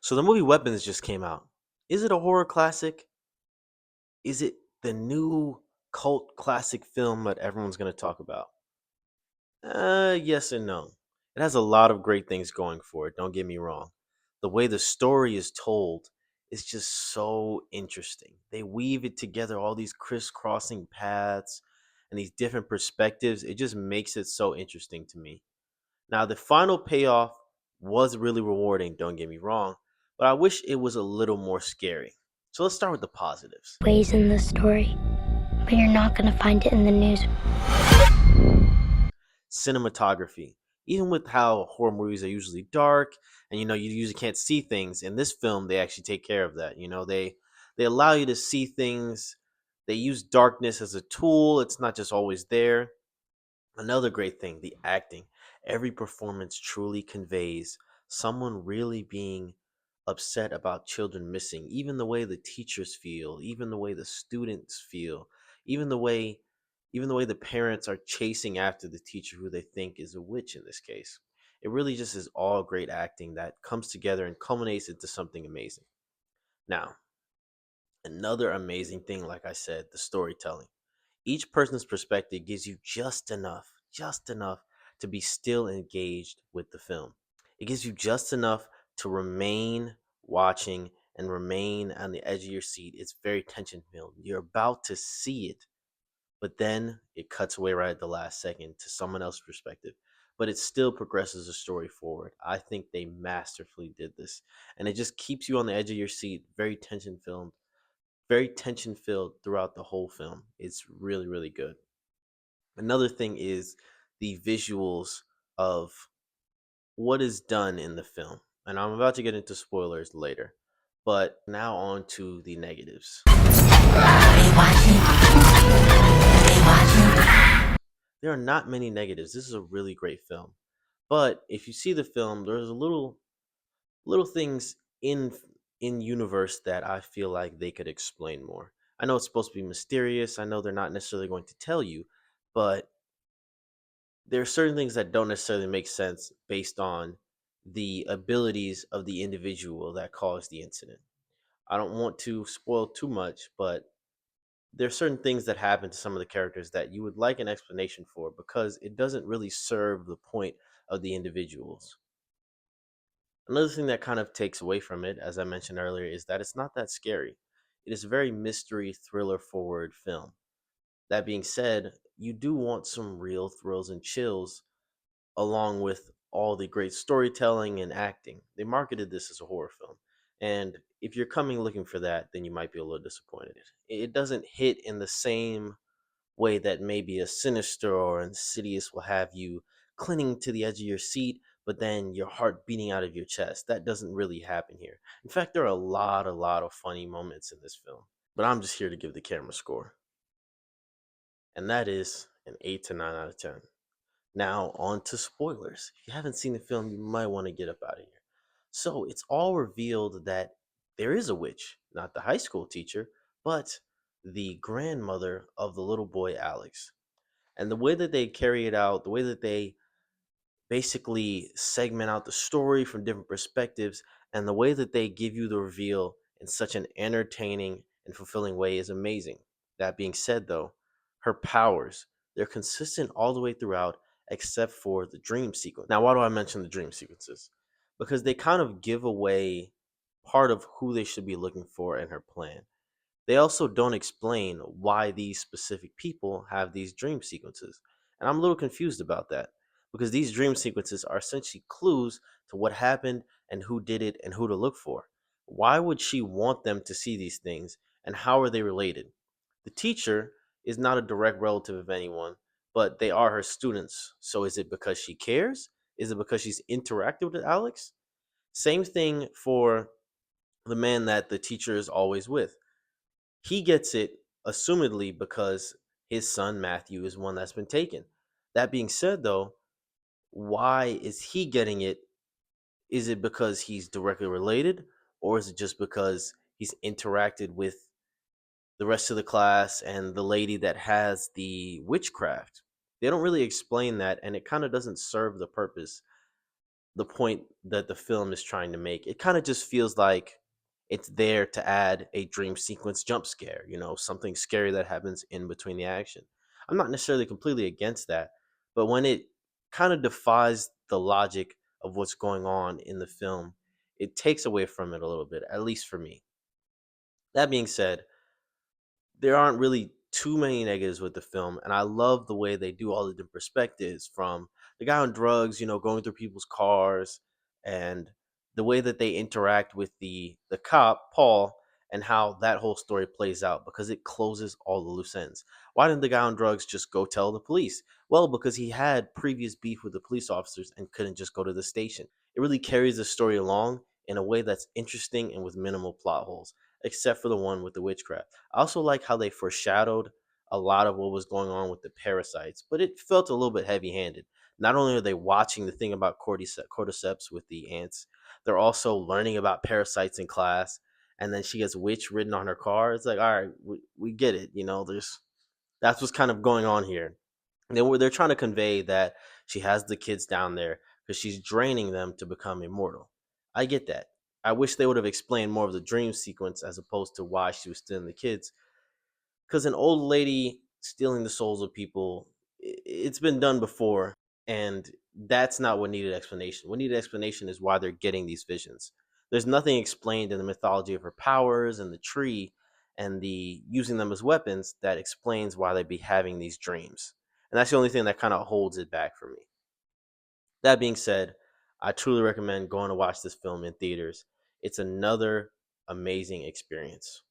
So the movie Weapons just came out. Is it a horror classic? Is it the new cult classic film that everyone's going to talk about? Yes and no. It has a lot of great things going for it, don't get me wrong. The way the story is told is just so interesting. They weave it together, all these crisscrossing paths and these different perspectives. It just makes it so interesting to me. Now, the final payoff was really rewarding, don't get me wrong, but I wish it was a little more scary. So let's start with the positives. Ways in the story, but you're not going to find it in the news. Cinematography. Even with how horror movies are usually dark and you usually can't see things, in this film they actually take care of that. They allow you to see things. They use darkness as a tool. It's not just always there. Another great thing, the acting. Every performance truly conveys someone really being upset about children missing. Even the way the teachers feel, even the way the students feel, even the way even the way the parents are chasing after the teacher who they think is a witch in this case. It really just is all great acting that comes together and culminates into something amazing. Now, another amazing thing, like I said, the storytelling. Each person's perspective gives you just enough to be still engaged with the film. It gives you just enough to remain watching and remain on the edge of your seat. It's very tension filled. You're about to see it, but then it cuts away right at the last second to someone else's perspective. But it still progresses the story forward. I think they masterfully did this. And it just keeps you on the edge of your seat, very tension filled throughout the whole film. It's really, really good. Another thing is the visuals of what is done in the film. And I'm about to get into spoilers later. But now on to the negatives. There are not many negatives. This is a really great film. But if you see the film, there's a little things in universe that I feel like they could explain more. I know it's supposed to be mysterious. I know they're not necessarily going to tell you, but there are certain things that don't necessarily make sense based on the abilities of the individual that caused the incident. I don't want to spoil too much, but there are certain things that happen to some of the characters that you would like an explanation for because it doesn't really serve the point of the individuals. Another thing that kind of takes away from it, as I mentioned earlier, is that it's not that scary. It is a very mystery thriller forward film. That being said, you do want some real thrills and chills along with all the great storytelling and acting. They marketed this as a horror film. And if you're coming looking for that, then you might be a little disappointed. It doesn't hit in the same way that maybe a Sinister or Insidious will have you clinging to the edge of your seat, but then your heart beating out of your chest. That doesn't really happen here. In fact, there are a lot of funny moments in this film. But I'm just here to give the camera score. And that is an 8 to 9 out of 10. Now, on to spoilers. If you haven't seen the film, you might want to get up out of here. So, it's all revealed that there is a witch, not the high school teacher, but the grandmother of the little boy Alex. And the way that they carry it out, the way that they basically segment out the story from different perspectives, and the way that they give you the reveal in such an entertaining and fulfilling way is amazing. That being said, though, her powers, they're consistent all the way throughout, except for the dream sequence. Now, why do I mention the dream sequences? Because they kind of give away part of who they should be looking for in her plan. They also don't explain why these specific people have these dream sequences. And I'm a little confused about that because these dream sequences are essentially clues to what happened and who did it and who to look for. Why would she want them to see these things and how are they related? The teacher is not a direct relative of anyone, but they are her students. So is it because she cares? Is it because she's interacted with Alex? Same thing for the man that the teacher is always with. He gets it, assumedly, because his son Matthew is one that's been taken. That being said, though, why is he getting it? Is it because he's directly related, or is it just because he's interacted with the rest of the class and the lady that has the witchcraft? They don't really explain that, and it kind of doesn't serve the purpose the point that the film is trying to make. It kind of just feels like it's there to add a dream sequence jump scare, something scary that happens in between the action. I'm not necessarily completely against that, but when it kind of defies the logic of what's going on in the film, it takes away from it a little bit, at least for me. That being said, there aren't really too many negatives with the film, and I love the way they do all the different perspectives from the guy on drugs, going through people's cars, and the way that they interact with the cop Paul, and how that whole story plays out because it closes all the loose ends. Why didn't the guy on drugs just go tell the police? Well, because he had previous beef with the police officers and couldn't just go to the station. It really carries the story along in a way that's interesting and with minimal plot holes, except for the one with the witchcraft. I also like how they foreshadowed a lot of what was going on with the parasites, but it felt a little bit heavy handed. Not only are they watching the thing about cordyceps with the ants, they're also learning about parasites in class. And then she gets witch written on her car. It's like, all right, we get it. That's what's kind of going on here. They're trying to convey that she has the kids down there because she's draining them to become immortal. I get that. I wish they would have explained more of the dream sequence as opposed to why she was stealing the kids, because an old lady stealing the souls of people, it's been done before, and that's not what needed explanation. What needed explanation is why they're getting these visions. There's nothing explained in the mythology of her powers and the tree and the using them as weapons that explains why they'd be having these dreams. And that's the only thing that kind of holds it back for me. That being said, I truly recommend going to watch this film in theaters. It's another amazing experience.